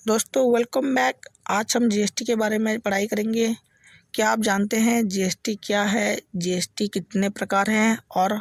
दोस्तों welcome back. आज हम जीएसटी के बारे में पढ़ाई करेंगे। क्या आप जानते हैं जीएसटी क्या है, जीएसटी कितने प्रकार हैं और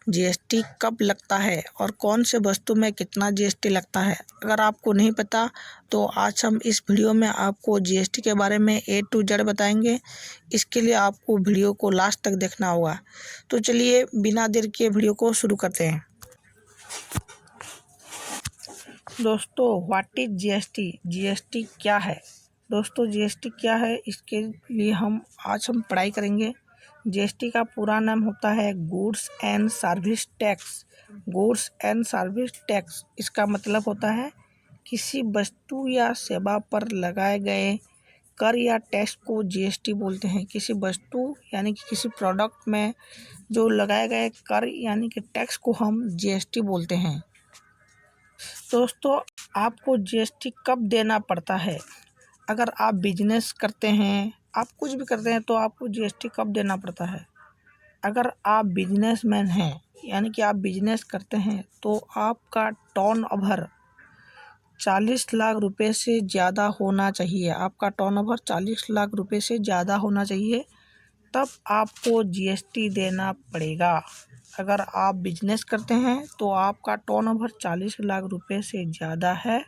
जीएसटी कब लगता है और कौन से वस्तु में कितना जीएसटी लगता है। अगर आपको नहीं पता तो आज हम इस वीडियो में आपको जीएसटी के बारे में A to Z बताएंगे। इसके लिए आपको वीडियो को लास्ट तक देखना होगा। तो चलिए बिना देर के वीडियो को शुरू करते हैं। दोस्तों व्हाट इज जीएसटी, जीएसटी क्या है। दोस्तों जीएसटी क्या है, इसके लिए आज हम पढ़ाई करेंगे। जीएसटी का पूरा नाम होता है goods and service tax. Goods and service tax इसका मतलब होता है किसी वस्तु या सेवा पर लगाए गए कर या टैक्स को जीएसटी बोलते हैं। किसी वस्तु यानी कि किसी प्रोडक्ट में जो लगाए गए कर यानी कि टैक्स को हम जीएसटी बोलते हैं। दोस्तों आपको जीएसटी कब देना पड़ता है। अगर आप बिजनेस करते हैं, आप कुछ भी करते हैं तो आपको जीएसटी कब देना पड़ता है। अगर आप बिजनेसमैन हैं यानी कि आप बिजनेस करते हैं तो आपका टर्नओवर 40 लाख रुपए से ज़्यादा होना चाहिए। आपका टर्नओवर 40 लाख रुपए से ज़्यादा होना चाहिए, तब आपको जीएसटी देना पड़ेगा। अगर आप बिजनेस करते हैं तो आपका टर्नओवर 40 लाख रुपए से ज़्यादा है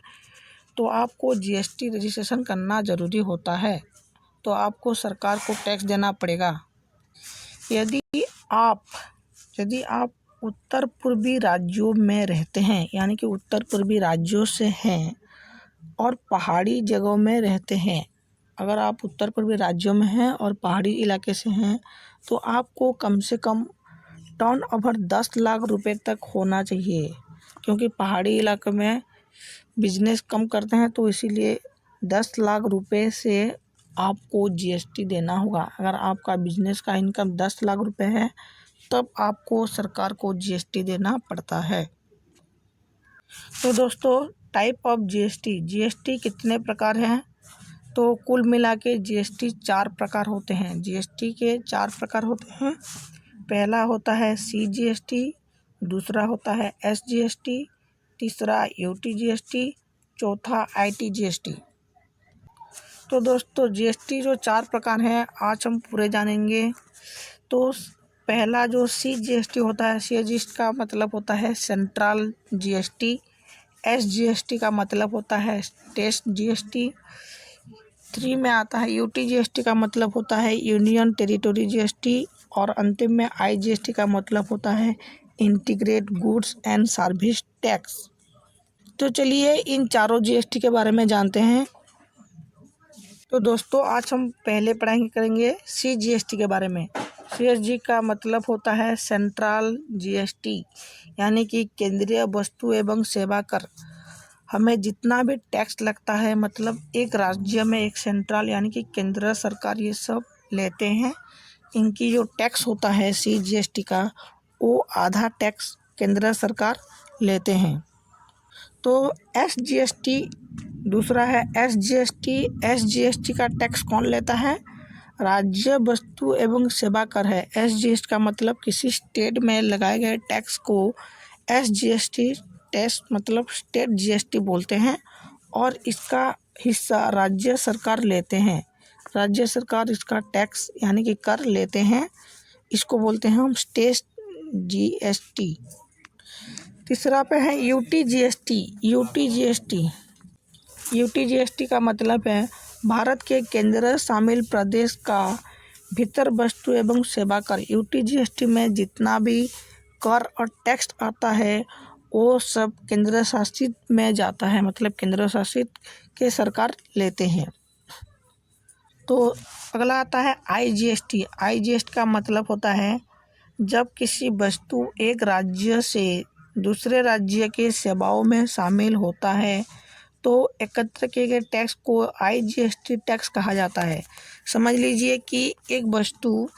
तो आपको जीएसटी रजिस्ट्रेशन करना ज़रूरी होता है। तो आपको सरकार को टैक्स देना पड़ेगा। यदि आप उत्तर पूर्वी राज्यों में रहते हैं यानी कि उत्तर पूर्वी राज्यों से हैं और पहाड़ी जगहों में रहते हैं, अगर आप उत्तर पूर्वी राज्यों में हैं और पहाड़ी इलाके से हैं तो आपको कम से कम टर्नओवर 10 लाख रुपए तक होना चाहिए, क्योंकि पहाड़ी इलाके में बिजनेस कम करते हैं तो इसीलिए 10 लाख रुपए से आपको जीएसटी देना होगा। अगर आपका बिजनेस का इनकम 10 लाख रुपए है तब आपको सरकार को जीएसटी देना पड़ता है। तो दोस्तों टाइप ऑफ जीएसटी कितने प्रकार हैं, तो कुल मिला के जीएसटी 4 प्रकार होते हैं। जीएसटी के 4 प्रकार होते हैं। पहला होता है सीजीएसटी, दूसरा होता है एसजीएसटी, तीसरा यूटीजीएसटी, चौथा आईटीजीएसटी। तो दोस्तों जीएसटी जो 4 प्रकार हैं आज हम पूरे जानेंगे। तो पहला जो सीजीएसटी होता है, सीजीएसटी का मतलब होता है सेंट्रल जीएसटी। एसजीएसटी का मतलब होता है स्टेट जीएसटी। 3 में आता है यूटीजीएसटी का मतलब होता है यूनियन टेरिटोरी जीएसटी। और अंतिम में आईजीएसटी का मतलब होता है integrate goods and service tax. तो चलिए इन चारों जीएसटी के बारे में जानते हैं। तो दोस्तों आज हम पहले पढ़ाई करेंगे सीजीएसटी के बारे में। सीजीएसटी का मतलब होता है सेंट्रल जीएसटी यानी कि केंद्रीय वस्तु एवं सेवा कर। हमें जितना भी टैक्स लगता है, मतलब एक राज्य में एक सेंट्रल यानी कि केंद्र सरकार ये सब लेते हैं। इनकी जो टैक्स होता है सीजीएसटी का, वो आधा टैक्स केंद्र सरकार लेते हैं। तो एसजीएसटी दूसरा है एसजीएसटी। एसजीएसटी का टैक्स कौन लेता है, राज्य वस्तु एवं सेवा कर है। एसजीएसटी का मतलब किसी स्टेट में लगाए गए टैक्स को एसजीएसटी टैक्स मतलब स्टेट जीएसटी बोलते हैं और इसका हिस्सा राज्य सरकार लेते हैं। राज्य सरकार इसका टैक्स यानी कि कर लेते हैं, इसको बोलते हैं हम स्टेट जीएसटी। तीसरा पे है यूटीजीएसटी। यूटीजीएसटी का मतलब है भारत के केंद्र शामिल प्रदेश का भीतर वस्तु एवं सेवा कर। यूटीजीएसटी में जितना भी कर और टैक्स आता है वो सब केंद्र शासित में जाता है, मतलब केंद्र शासित के सरकार लेते हैं। तो अगला आता है आईजीएसटी। आईजीएसटी का मतलब होता है जब किसी वस्तु एक राज्य से दूसरे राज्य के सेवाओं में शामिल होता है तो एकत्र किए गए टैक्स को आईजीएसटी टैक्स कहा जाता है। समझ लीजिए कि एक वस्तु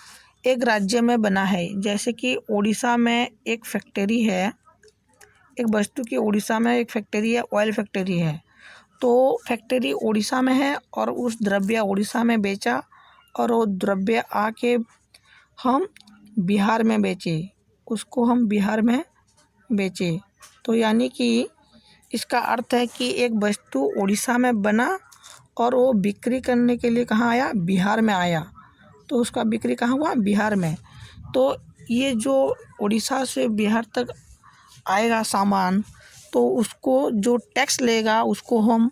एक राज्य में बना है, जैसे कि उड़ीसा में एक फैक्ट्री है, एक वस्तु की उड़ीसा में एक फैक्ट्री है, ऑयल फैक्ट्री है। तो फैक्ट्री उड़ीसा में है और उस द्रव्य उड़ीसा में बेचा और वो द्रव्य आके हम बिहार में बेचे, उसको हम बिहार में बेचे। तो यानी कि इसका अर्थ है कि एक वस्तु उड़ीसा में बना और वो बिक्री करने के लिए कहाँ आया, बिहार में आया, तो उसका बिक्री कहाँ हुआ, बिहार में। तो ये जो उड़ीसा से बिहार तक आएगा सामान, तो उसको जो टैक्स लेगा उसको हम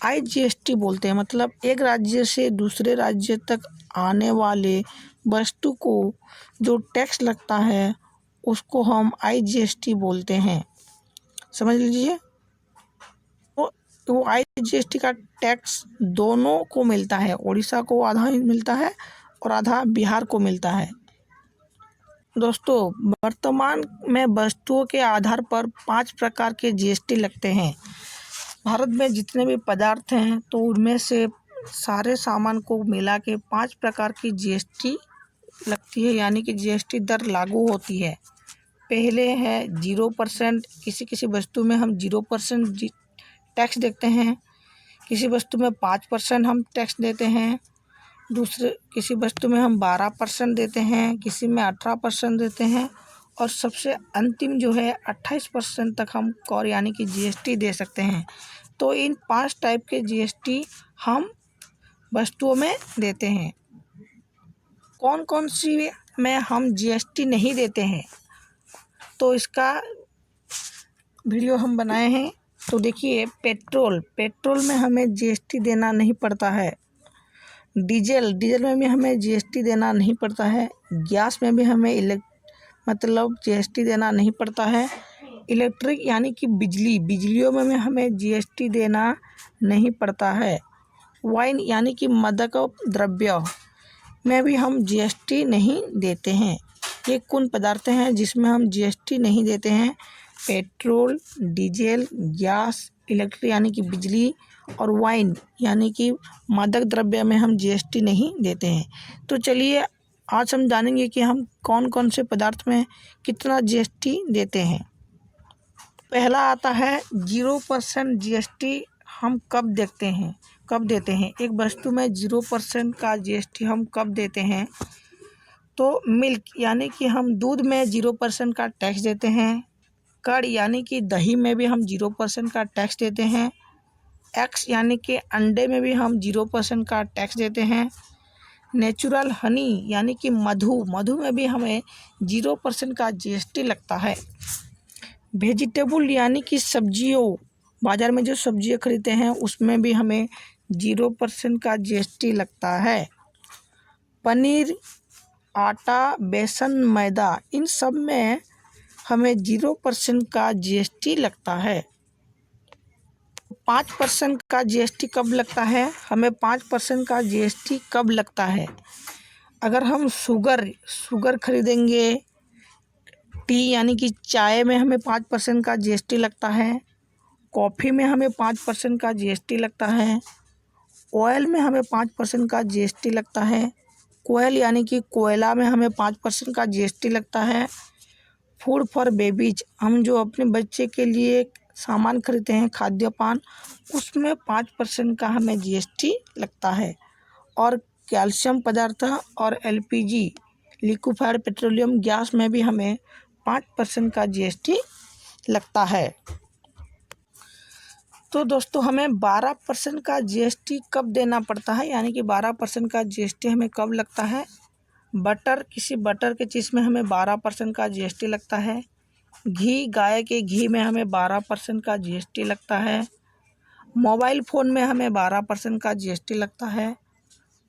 IGST बोलते हैं। मतलब एक राज्य से दूसरे राज्य तक आने वाले वस्तु को जो टैक्स लगता है उसको हम IGST बोलते हैं, समझ लीजिए। तो वो IGST का टैक्स दोनों को मिलता है, उड़ीसा को आधा ही मिलता है और आधा बिहार को मिलता है। दोस्तों, वर्तमान में वस्तुओं के आधार पर 5 प्रकार के GST लगते हैं। भारत में जितने भी पदार्थ हैं तो उनमें से सारे सामान को मिला के 5 प्रकार की GST लगती है, यानी कि GST दर लागू होती है। पहले है 0%, किसी वस्तु में हम 0% टैक्स देते हैं, किसी वस्तु में 5% हम टैक्स देते हैं, दूसरे किसी वस्तु में हम 12% देते हैं, किसी में 18% देते हैं, और सबसे अंतिम जो है 28% तक हम और यानी कि GST दे सकते हैं। तो इन 5 टाइप के GST हम वस्तुओं में देते हैं। कौन कौन सी में हम GST नहीं देते हैं, तो इसका वीडियो हम बनाए हैं। तो देखिए, पेट्रोल में हमें GST देना नहीं पड़ता है। डीजल में भी हमें GST देना नहीं पड़ता है। गैस में भी हमें GST देना नहीं पड़ता है। इलेक्ट्रिक यानी कि बिजलियों में हमें GST देना नहीं पड़ता है। वाइन यानी कि मादक द्रव्य में भी हम GST नहीं देते हैं। ये कौन पदार्थ हैं जिसमें हम GST नहीं देते हैं? पेट्रोल, डीजल, गैस, इलेक्ट्रिक यानी कि बिजली, और वाइन यानी कि मादक द्रव्य में हम GST नहीं देते हैं। तो चलिए आज हम जानेंगे कि हम कौन कौन से पदार्थ में कितना GST देते हैं। पहला आता है 0% GST हम कब देते हैं। एक वस्तु में 0% का GST हम कब देते हैं? तो मिल्क यानी कि हम दूध में 0% का टैक्स देते हैं। कर्ड यानी कि दही में भी हम 0% का टैक्स देते हैं। एग्स यानी कि अंडे में भी हम 0% का टैक्स देते हैं। नेचुरल हनी यानी कि मधु में भी हमें 0% का GST लगता है। वेजिटेबल यानी कि सब्जियों, बाज़ार में जो सब्जियां खरीदते हैं उसमें भी हमें 0% का GST लगता है। पनीर, आटा, बेसन, मैदा, इन सब में हमें 0% का GST लगता है। 5% का GST कब लगता है? हमें 5% का GST कब लगता है? अगर हम शुगर खरीदेंगे, टी यानी कि चाय में हमें 5% का GST लगता है। कॉफ़ी में हमें 5% का GST लगता है। ऑयल में हमें 5% का GST लगता है। कोयल यानी कि कोयला में हमें 5% का GST लगता है। फूड फॉर बेबीज, हम जो अपने बच्चे के लिए सामान खरीदते हैं, खाद्यपान, उसमें 5% का हमें GST लगता है। और कैल्शियम पदार्थ और LPG लिक्विफाइड पेट्रोलियम गैस में भी हमें 5% का GST लगता है। तो दोस्तों, हमें 12% का GST कब देना पड़ता है, यानी कि 12% का GST हमें कब लगता है? किसी बटर के चीज़ में हमें 12% का GST लगता है। घी, गाय के घी में हमें 12% का GST लगता है। मोबाइल फ़ोन में हमें 12% का GST लगता है।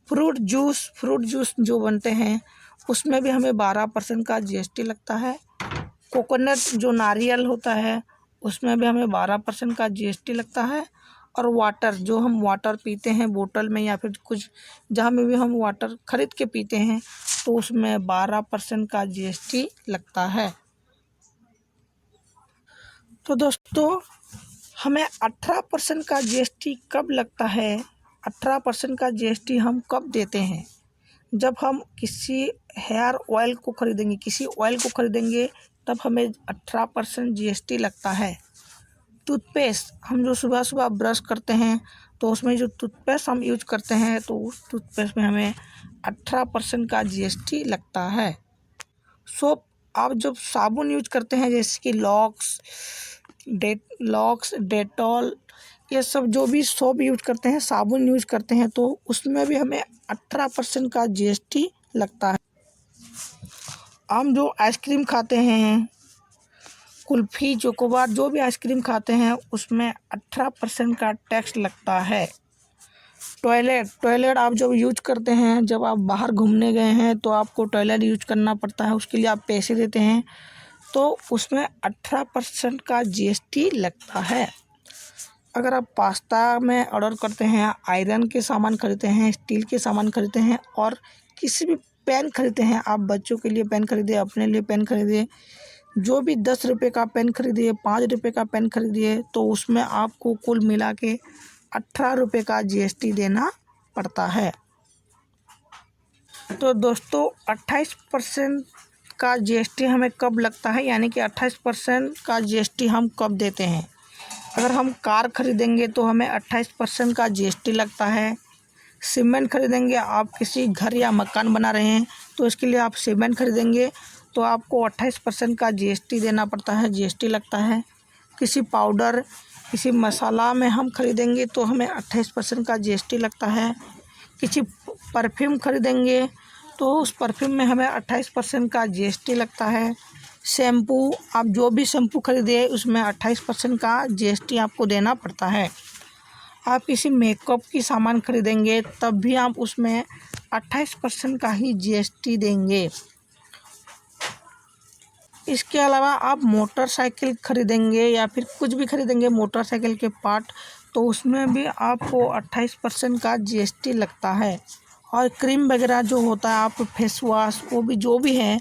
फ्रूट जूस जो बनते हैं उसमें भी हमें 12% का GST लगता है। कोकोनट जो नारियल होता है उसमें भी हमें 12% का GST लगता है। और वाटर, जो हम वाटर पीते हैं बोतल में या फिर कुछ जहाँ में भी हम वाटर खरीद के पीते हैं, तो उसमें 12% का GST लगता है। तो दोस्तों, हमें 18% का GST कब लगता है? 18% का GST हम कब देते हैं? जब हम किसी ऑयल को खरीदेंगे तब हमें 18% GST लगता है। टूथपेस्ट, हम जो सुबह सुबह ब्रश करते हैं तो उसमें जो टूथपेस्ट हम यूज करते हैं तो उस टूथपेस्ट में हमें 18% का GST लगता है। सोप, आप जब साबुन यूज करते हैं जैसे कि लॉक्स, लॉक्स, डेटॉल, ये सब जो भी सोप यूज करते हैं, साबुन यूज करते हैं, तो उसमें भी हमें 18% का GST लगता है। हम जो आइसक्रीम खाते हैं, कुल्फ़ी, चोकोबार, जो भी आइसक्रीम खाते हैं, उसमें 18% का टैक्स लगता है। टॉयलेट आप जब यूज करते हैं, जब आप बाहर घूमने गए हैं तो आपको टॉयलेट यूज करना पड़ता है, उसके लिए आप पैसे देते हैं, तो उसमें 18% का GST लगता है। अगर आप पास्ता में ऑर्डर करते हैं, आयरन के सामान खरीदते हैं, स्टील के सामान खरीदते हैं और किसी भी पेन खरीदते हैं, आप बच्चों के लिए पेन खरीदिए, अपने लिए पेन खरीदिए, जो भी 10 रुपये का पेन खरीदिए, 5 रुपये का पेन खरीदिए, तो उसमें आपको कुल मिला के 18 रुपये का GST देना पड़ता है। तो दोस्तों 28% का GST हमें कब लगता है, यानी कि 28% का GST हम कब देते हैं? अगर हम कार खरीदेंगे तो हमें 28% का GST लगता है। सीमेंट खरीदेंगे, आप किसी घर या मकान बना रहे हैं तो इसके लिए आप सीमेंट खरीदेंगे तो आपको 28% का GST देना पड़ता है, GST लगता है। किसी पाउडर, किसी मसाला में हम खरीदेंगे तो हमें 28% का GST लगता है। किसी परफ्यूम खरीदेंगे तो उस परफ्यूम में हमें 28% का GST लगता है। शैम्पू, आप जो भी शैम्पू खरीदिए उसमें 28% का GST आपको देना पड़ता है। आप किसी मेकअप की सामान खरीदेंगे तब भी आप उसमें 28% का ही GST देंगे। इसके अलावा आप मोटरसाइकिल खरीदेंगे या फिर कुछ भी खरीदेंगे मोटरसाइकिल के पार्ट, तो उसमें भी आपको 28% का GST लगता है। और क्रीम वगैरह जो होता है, आप फेस वॉश, वो भी जो भी है,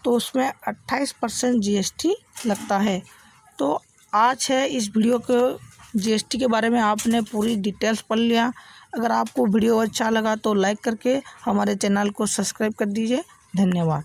तो उसमें 28% GST लगता है। तो आज है इस वीडियो को GST के बारे में आपने पूरी डिटेल्स पढ़ लिया। अगर आपको वीडियो अच्छा लगा तो लाइक करके हमारे चैनल को सब्सक्राइब कर दीजिए। धन्यवाद।